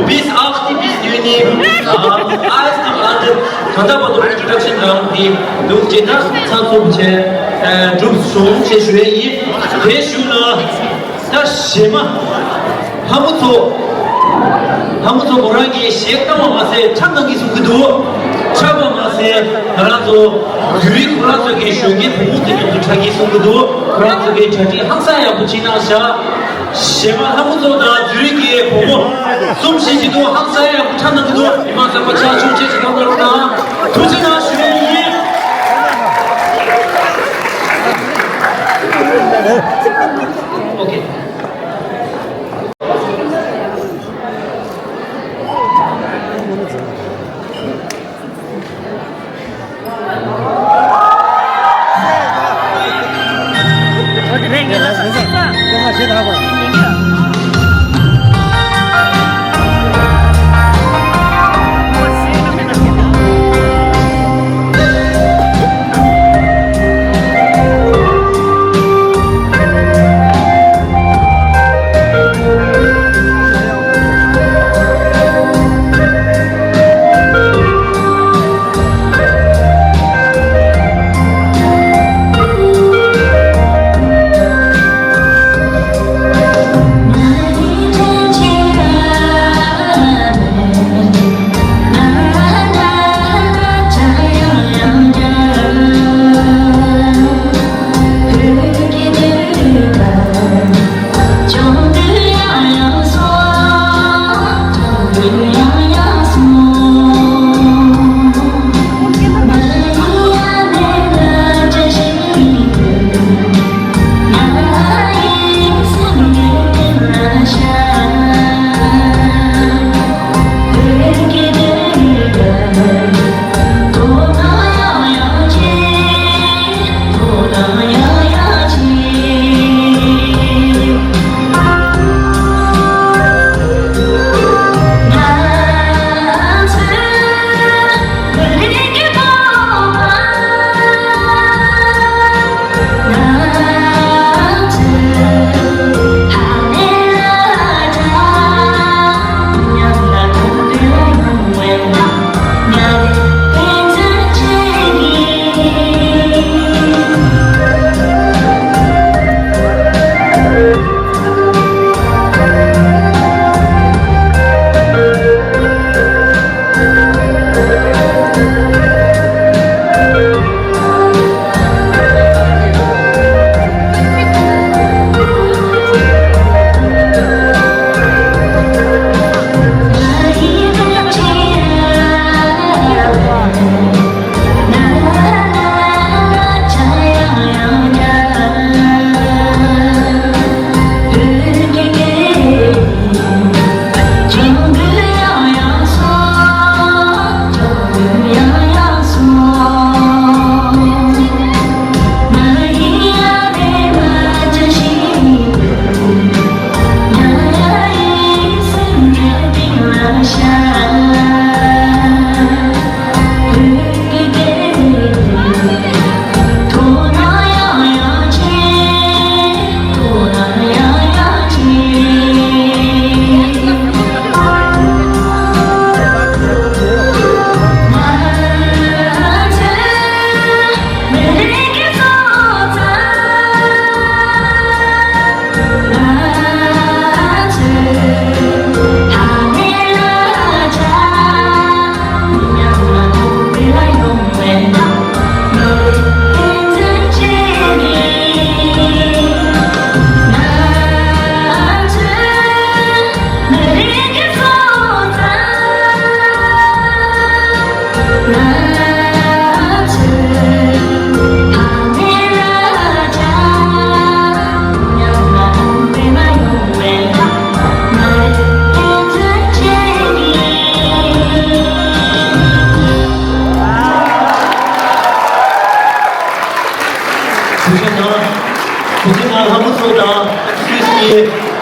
bis auf die Bühne, als die Lande, Kontaktbot und Introduction die durch die Nachzahlungsche, Jobsung, Schwei, Peschula, das Schema, Hamuto Morangi, Shektamase, Chandangi Sukudu, Chabamase, Razo, Yuri Kurazo Gishugi, Putin, Chagi Sukudu, Kurazo Gachati, Hansaya Puchinasha, Shema Hamuto, Yuri Pomo, Sum Shijidu, Hansaya, Chandangu, Imasa Pacha, Chuchi, Kamaruna, Tujina Shwei. Okay.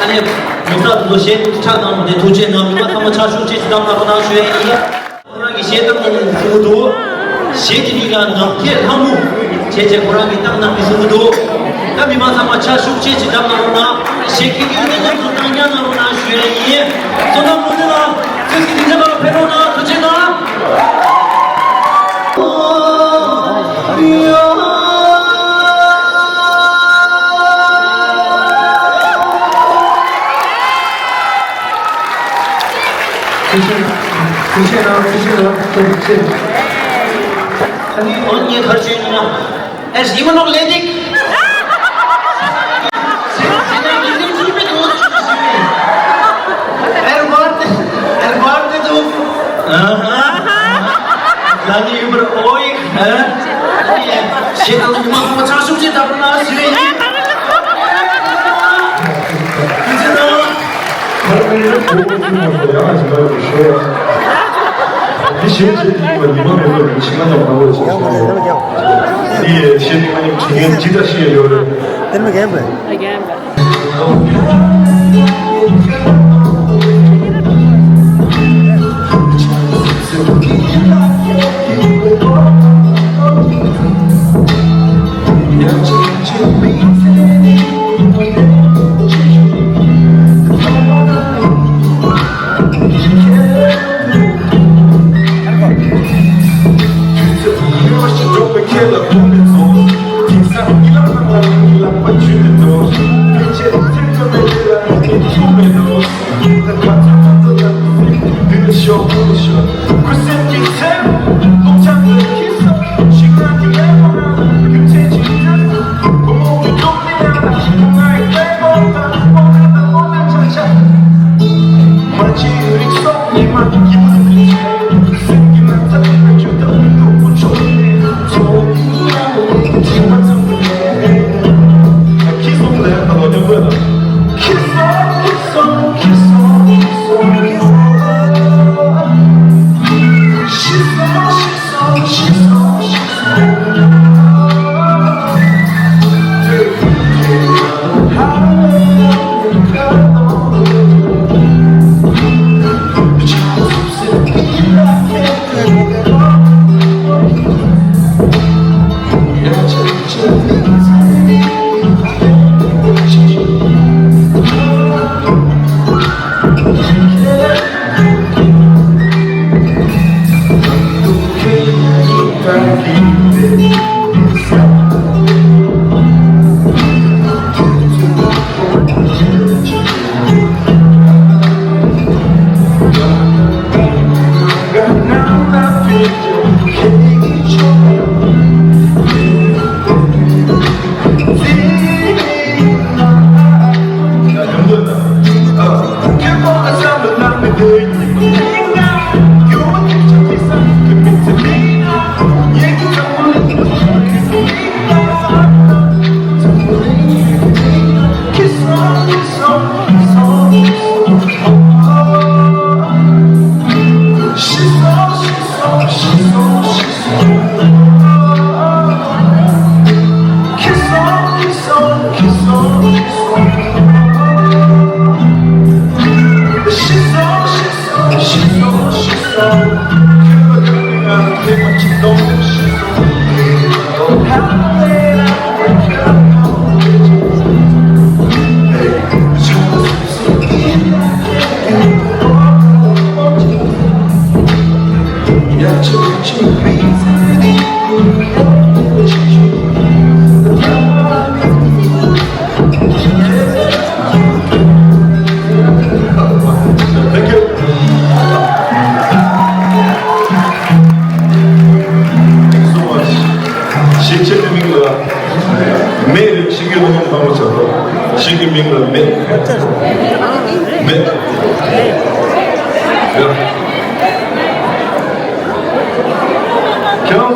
안에 모사도 셰도 차다는데 도제 나오면 한번 차슈지 지담나고 나셔야 호랑이 셰당는 수도 셰지리가 넘게 하무 제제 호랑이 땅나 비수도 담이만 삼아 차슈지 지담나고나 새끼 유명한 분당년으로 나슈에 저는 분들아 새끼 진짜가 배로나 그제나 언니 갈수 있느냐? Es immer noch ledig? Erwartet auf. Dann über euch. Steht also gemacht, was hast du jetzt aber nach?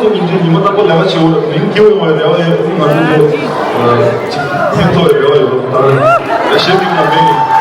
계속 이제 이모답고 내가 지금 기호영화에 내가 예쁜 만들고 컴퓨터에 내가 이거 나는 시험이구나 매일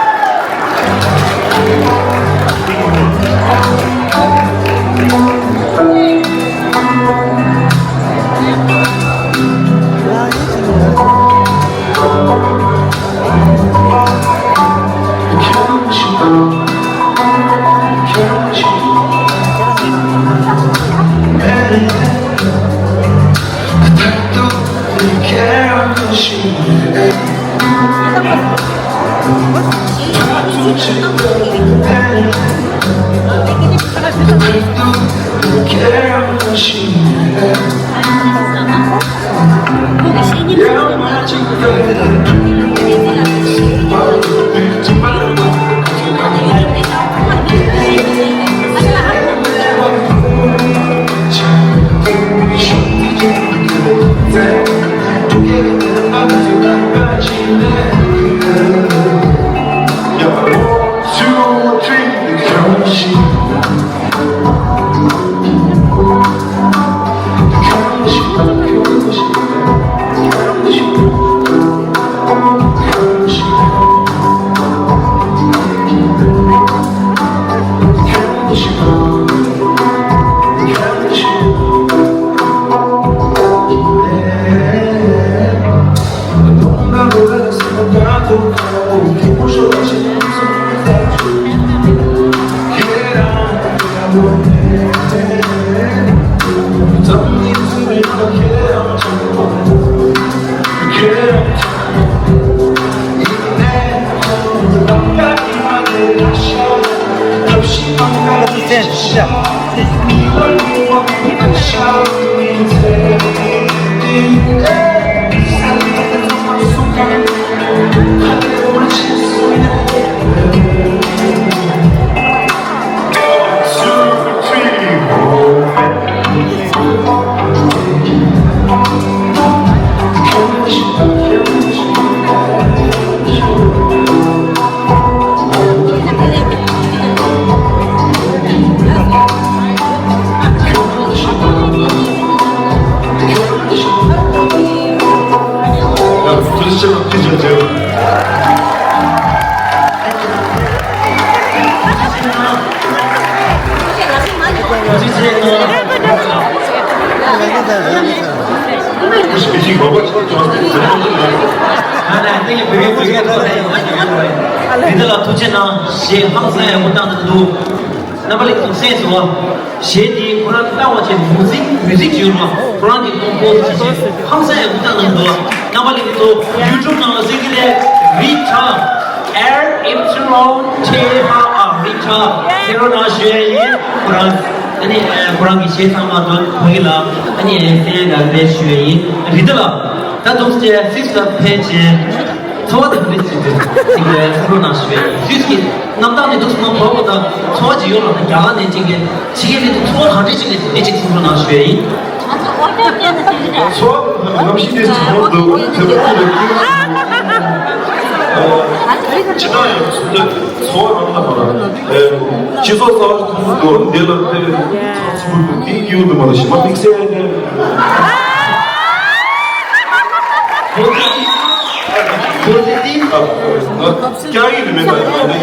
도시처럼 뛰죠. 미식 먹어 리더라 도체나 시 항상에 못하는 나발이 컨센서와 시디 그런 따와제 뮤직 지우마 그런 게 컴포즈 항상에 못하는 거 나발이 또 유튜브 나와 생길래 리차 에어 인트로 테하 리차 세로나 쉐이 그런 아니 그런 게 세상마도 보이라 아니 세가 내쉬이 리더라 다 동시에 시스터 페이지 저한테 그랬지 지금 코로나 시에 솔직히 남당에 도스만 보고다 저지 요라는 야간에 지금도 투어 하지 지금 이제 코로나 시에 수업 감시대에서 저도 지난해 진짜 수업 만나봐라 지소서 또 내가 때 사수를 비교도 많아 심한 믹스에 Kaya gibi ben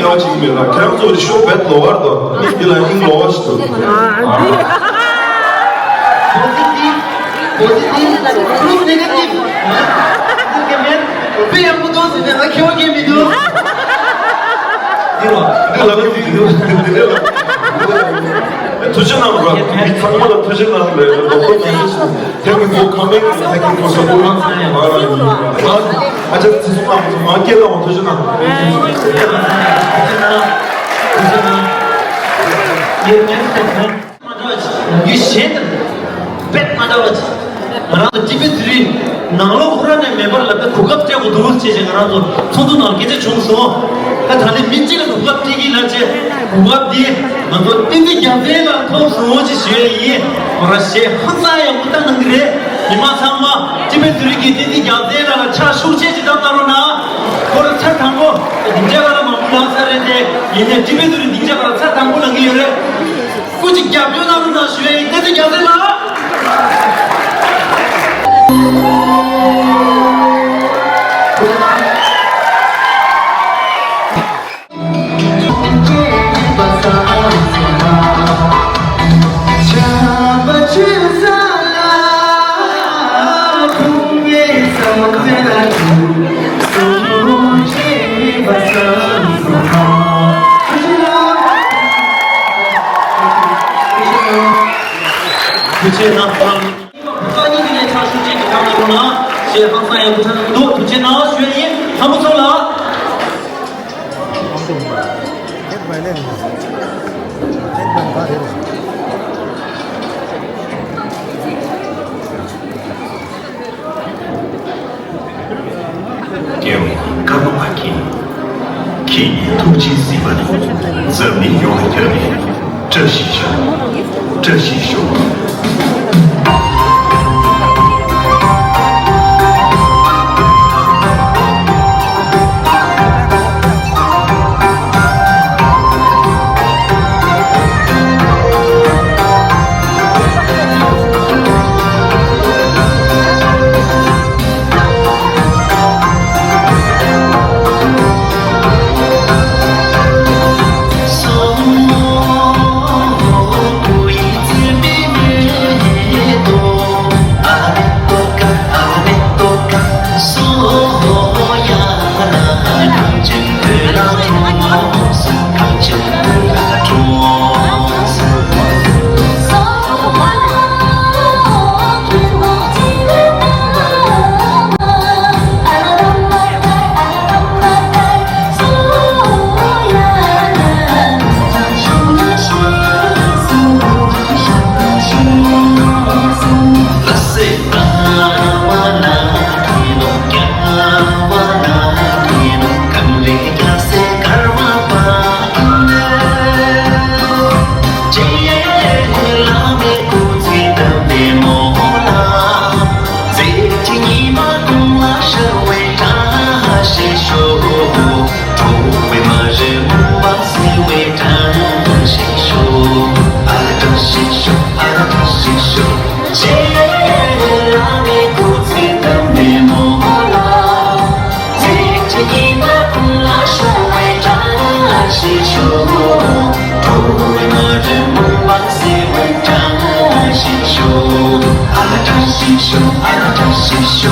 yavaş gibi ben. Kaya sonra şu betlo var da ilan İngilizce. Pozitif, proof negatif. Kemudian, apa yang putus ini lagi orang itu? 도전하는 거야. 이 당마다 도전하는 거야. 어떤 뜻이지? 대부분 뭐 가면 대부분 거기서 보면 아저 죄송합니다. 마케라고 도전하는 거야. 나도 집에들이 나로 호란에 매발라가 고갑되고 도급제제 나도 손도 나게 좀서 다들 민지가 고갑되기 나지 고갑디 나도 띵이 야배가 더 소지 쉐이 어라시 항상에 못하는 그래 이마상마 집에들이 띵이 야배가 차 소제지 담나로나 그걸 차 담고 닌자가라 마무나 살인데 얘네 집에들이 닌자가라 차 담고는 게 그래 꾸직 야배나로나 쉐이 띵이 야배나这是什么？手，借让你不再等你莫拉，最近一把不拉手为战西手，不为么人不把谁为战西手，阿拉战西手，阿拉战西手。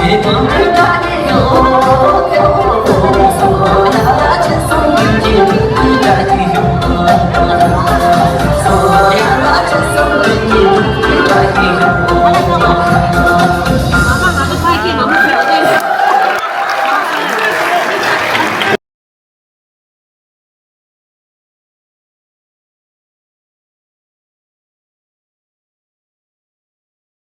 네, 또.